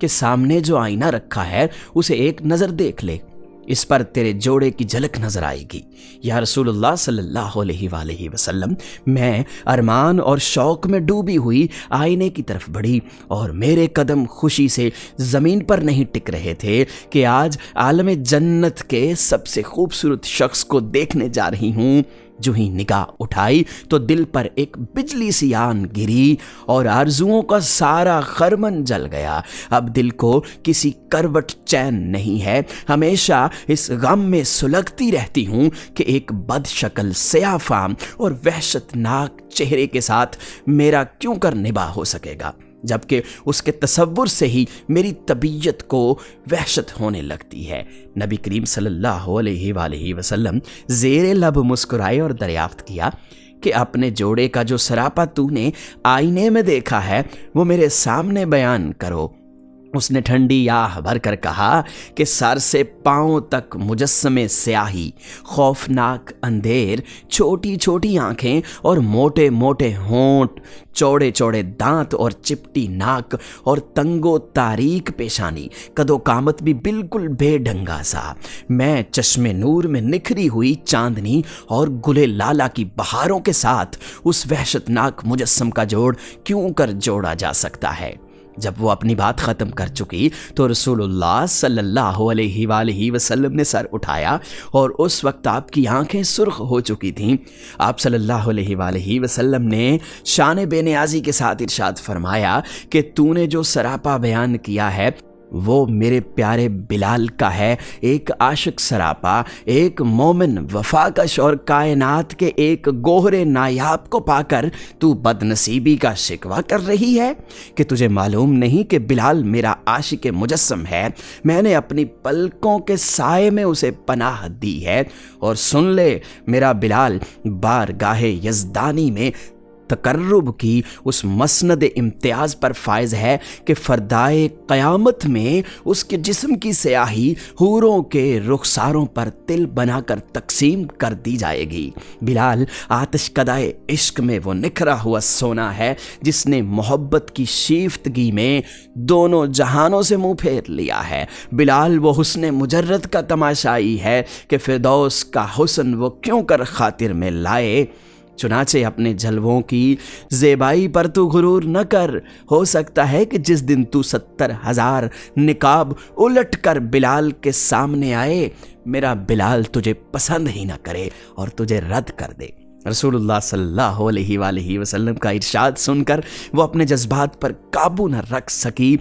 کہ سامنے جو آئینہ رکھا ہے اسے ایک نظر دیکھ لے، اس پر تیرے جوڑے کی جھلک نظر آئے گی۔ یا رسول اللہ صلی اللہ علیہ وآلہ وسلم، میں ارمان اور شوق میں ڈوبی ہوئی آئینے کی طرف بڑھی اور میرے قدم خوشی سے زمین پر نہیں ٹک رہے تھے کہ آج عالم جنت کے سب سے خوبصورت شخص کو دیکھنے جا رہی ہوں۔ جو ہی نگاہ اٹھائی تو دل پر ایک بجلی سی آن گری اور آرزوؤں کا سارا خرمن جل گیا۔ اب دل کو کسی کروٹ چین نہیں ہے، ہمیشہ اس غم میں سلگتی رہتی ہوں کہ ایک بد شکل، سیاہ فام اور وحشت ناک چہرے کے ساتھ میرا کیوں کر نباہ ہو سکے گا، جبکہ اس کے تصور سے ہی میری طبیعت کو وحشت ہونے لگتی ہے۔ نبی کریم صلی اللہ علیہ وآلہ وسلم زیر لب مسکرائے اور دریافت کیا کہ اپنے جوڑے کا جو سراپا تو نے آئینے میں دیکھا ہے وہ میرے سامنے بیان کرو۔ اس نے ٹھنڈی آہ بھر کر کہا کہ سر سے پاؤں تک مجسمے سیاہی، خوفناک اندھیر، چھوٹی چھوٹی آنکھیں اور موٹے موٹے ہونٹ، چوڑے چوڑے دانت اور چپٹی ناک اور تنگ و تاریک پیشانی، قد و قامت بھی بالکل بے ڈھنگا سا۔ میں چشم نور میں نکھری ہوئی چاندنی اور گلے لالا کی بہاروں کے ساتھ اس وحشت ناک مجسم کا جوڑ کیوں کر جوڑا جا سکتا ہے؟ جب وہ اپنی بات ختم کر چکی تو رسول اللہ صلی اللہ علیہ وآلہ وسلم نے سر اٹھایا اور اس وقت آپ کی آنکھیں سرخ ہو چکی تھیں۔ آپ صلی اللہ علیہ وآلہ وسلم نے شان بے نیازی کے ساتھ ارشاد فرمایا کہ تو نے جو سراپا بیان کیا ہے وہ میرے پیارے بلال کا ہے، ایک عاشق سراپا، ایک مومن وفا کش، اور کائنات کے ایک گوہر نایاب کو پا کر تو بد نصیبی کا شکوہ کر رہی ہے کہ تجھے معلوم نہیں کہ بلال میرا عاشق مجسم ہے، میں نے اپنی پلکوں کے سائے میں اسے پناہ دی ہے، اور سن لے میرا بلال بارگاہ یزدانی میں تقرب کی اس مسند امتیاز پر فائز ہے کہ فردائے قیامت میں اس کے جسم کی سیاہی حوروں کے رخساروں پر تل بنا کر تقسیم کر دی جائے گی۔ بلال آتش کدائے عشق میں وہ نکھرا ہوا سونا ہے جس نے محبت کی شیفتگی میں دونوں جہانوں سے منہ پھیر لیا ہے۔ بلال وہ حسن مجرد کا تماشائی ہے کہ فردوس کا حسن وہ کیوں کر خاطر میں لائے۔ چنانچہ اپنے جلووں کی زیبائی پر تو غرور نہ کر، ہو سکتا ہے کہ جس دن تو 70,000 نقاب الٹ کر بلال کے سامنے آئے میرا بلال تجھے پسند ہی نہ کرے اور تجھے رد کر دے۔ رسول اللہ صلی اللہ علیہ وآلہ وسلم کا ارشاد سن کر وہ اپنے جذبات پر قابو نہ رکھ سکی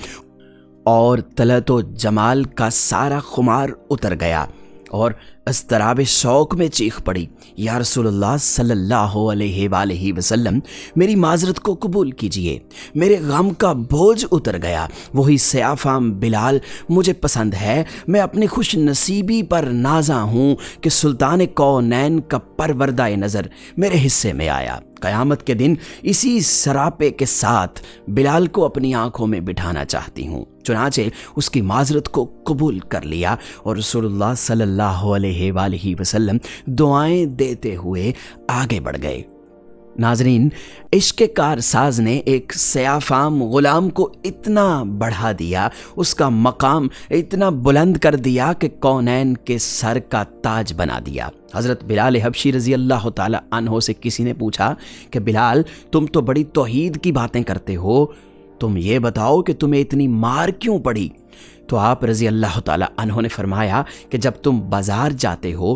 اور طلعت و جمال کا سارا خمار اتر گیا اور اضطراب شوق میں چیخ پڑی، یا رسول اللہ صلی اللہ علیہ وآلہ وسلم، میری معذرت کو قبول کیجئے، میرے غم کا بوجھ اتر گیا، وہی سیاہ فام بلال مجھے پسند ہے، میں اپنی خوش نصیبی پر نازاں ہوں کہ سلطان کونین کا پروردہ نظر میرے حصے میں آیا۔ قیامت کے دن اسی سراپے کے ساتھ بلال کو اپنی آنکھوں میں بٹھانا چاہتی ہوں۔ چنانچہ اس کی معذرت کو قبول کر لیا اور رسول اللہ صلی اللہ علیہ وآلہ وسلم دعائیں دیتے ہوئے آگے بڑھ گئے۔ ناظرین، عشق کارساز نے ایک سیاہ فام غلام کو اتنا بڑھا دیا، اس کا مقام اتنا بلند کر دیا کہ کونین کے سر کا تاج بنا دیا۔ حضرت بلال حبشی رضی اللہ تعالی عنہ سے کسی نے پوچھا کہ بلال، تم تو بڑی توحید کی باتیں کرتے ہو، تم یہ بتاؤ کہ تمہیں اتنی مار کیوں پڑی؟ تو آپ رضی اللہ تعالی عنہ نے فرمایا کہ جب تم بازار جاتے ہو،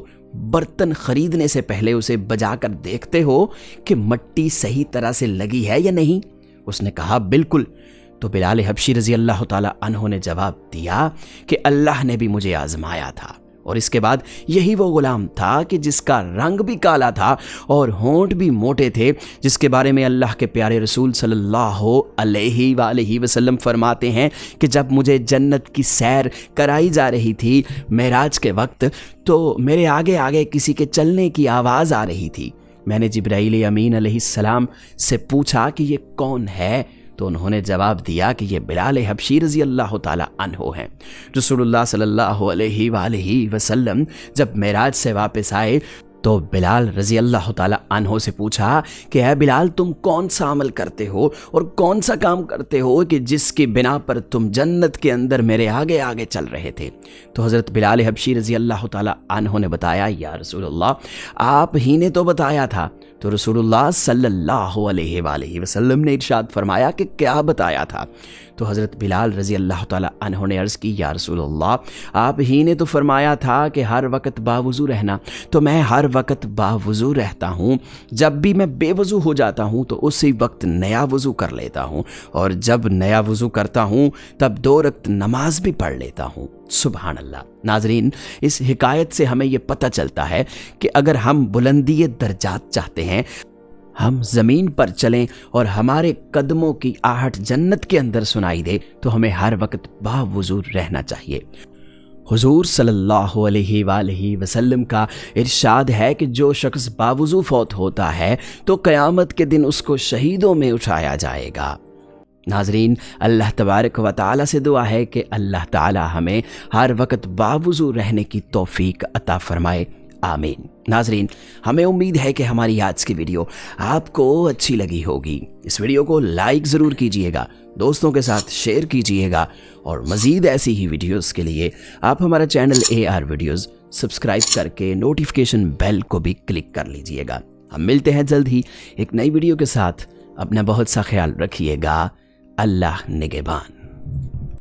برتن خریدنے سے پہلے اسے بجا کر دیکھتے ہو کہ مٹی صحیح طرح سے لگی ہے یا نہیں؟ اس نے کہا بالکل۔ تو بلال حبشی رضی اللہ تعالی عنہ نے جواب دیا کہ اللہ نے بھی مجھے آزمایا تھا، اور اس کے بعد یہی وہ غلام تھا کہ جس کا رنگ بھی کالا تھا اور ہونٹ بھی موٹے تھے، جس کے بارے میں اللہ کے پیارے رسول صلی اللہ علیہ وآلہ وسلم فرماتے ہیں کہ جب مجھے جنت کی سیر کرائی جا رہی تھی معراج کے وقت، تو میرے آگے آگے کسی کے چلنے کی آواز آ رہی تھی۔ میں نے جبرائیل امین علیہ السلام سے پوچھا کہ یہ کون ہے؟ تو انہوں نے جواب دیا کہ یہ بلال حبشی رضی اللہ تعالی عنہ ہیں۔ رسول اللہ صلی اللہ علیہ وآلہ وسلم جب معراج سے واپس آئے تو بلال رضی اللہ تعالیٰ عنہ سے پوچھا کہ اے بلال، تم کون سا عمل کرتے ہو اور کون سا کام کرتے ہو کہ جس کی بنا پر تم جنت کے اندر میرے آگے آگے چل رہے تھے؟ تو حضرت بلال حبشی رضی اللہ تعالیٰ عنہ نے بتایا، یا رسول اللہ، آپ ہی نے تو بتایا تھا۔ تو رسول اللہ صلی اللہ علیہ وآلہ وسلم نے ارشاد فرمایا کہ کیا بتایا تھا؟ تو حضرت بلال رضی اللہ تعالیٰ عنہ نے عرض کی، یا رسول اللہ، آپ ہی نے تو فرمایا تھا کہ ہر وقت باوضو رہنا، تو میں ہر وقت باوضو رہتا ہوں۔ جب بھی میں بے وضو ہو جاتا ہوں تو اسی وقت نیا وضو کر لیتا ہوں، اور جب نیا وضو کرتا ہوں تب 2 رکعت نماز بھی پڑھ لیتا ہوں۔ سبحان اللہ۔ ناظرین، اس حکایت سے ہمیں یہ پتہ چلتا ہے کہ اگر ہم بلندی درجات چاہتے ہیں، ہم زمین پر چلیں اور ہمارے قدموں کی آہٹ جنت کے اندر سنائی دے، تو ہمیں ہر وقت باوضو رہنا چاہیے۔ حضور صلی اللہ علیہ وآلہ وسلم کا ارشاد ہے کہ جو شخص باوضو فوت ہوتا ہے تو قیامت کے دن اس کو شہیدوں میں اٹھایا جائے گا۔ ناظرین، اللہ تبارک و تعالیٰ سے دعا ہے کہ اللہ تعالیٰ ہمیں ہر وقت باوضو رہنے کی توفیق عطا فرمائے، آمین۔ ناظرین، ہمیں امید ہے کہ ہماری آج کی ویڈیو آپ کو اچھی لگی ہوگی۔ اس ویڈیو کو لائک ضرور کیجئے گا، دوستوں کے ساتھ شیئر کیجئے گا، اور مزید ایسی ہی ویڈیوز کے لیے آپ ہمارا چینل AR ویڈیوز سبسکرائب کر کے نوٹیفیکیشن بیل کو بھی کلک کر لیجئے گا۔ ہم ملتے ہیں جلد ہی ایک نئی ویڈیو کے ساتھ۔ اپنا بہت سا خیال رکھیے گا۔ اللہ نگہبان۔